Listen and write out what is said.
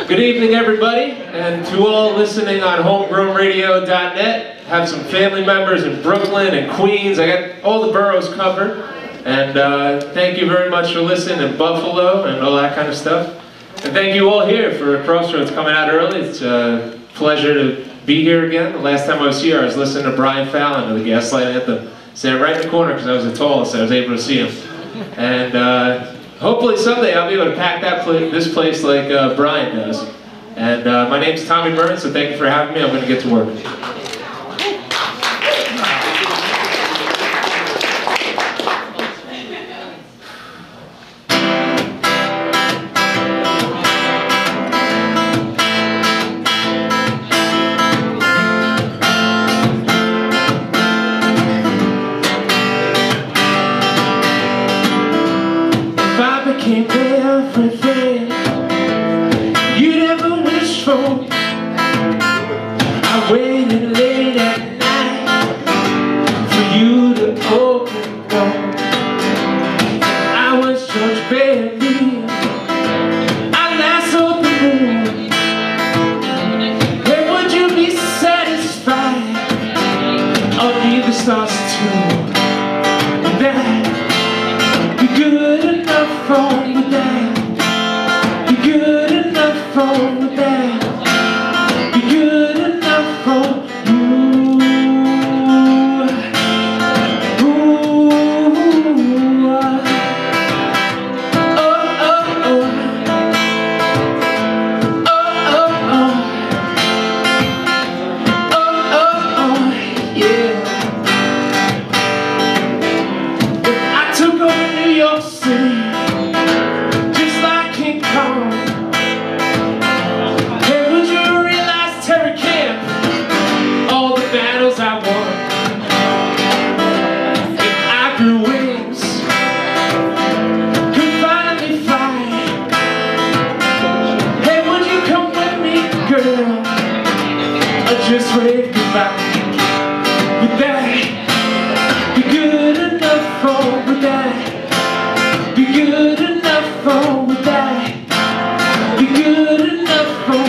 Good evening, everybody, and to all listening on homegrownradio.net. Have some family members in Brooklyn and Queens. I got all the boroughs covered. And thank you very much for listening in Buffalo and all that kind of stuff. And thank you all here for Crossroads coming out early. It's a pleasure to be here again. The last time I was here, I was listening to Brian Fallon of the Gaslight Anthem. Sitting right in the corner because I was the tallest, so I was able to see him. And hopefully someday I'll be able to pack this place like Brian does. And my name's Tommy Burns, so thank you for having me. I'm going to get to work. Became everything you'd ever wished for. I waited late at night for you to open the door. I was George Bailey, I lassoed the moon. When would you be satisfied? Or need the stars too? That be good enough for that. Be good enough for that. Be good enough for you. Ooh. Oh, oh, oh. Oh, oh, oh. Oh, oh, oh. Yeah. If I took over New York City, I won. If I grew wings, could finally fly, hey, would you come with me, girl, or just wave goodbye? Would that be good enough for? Would that be good enough for? Would that be good enough for?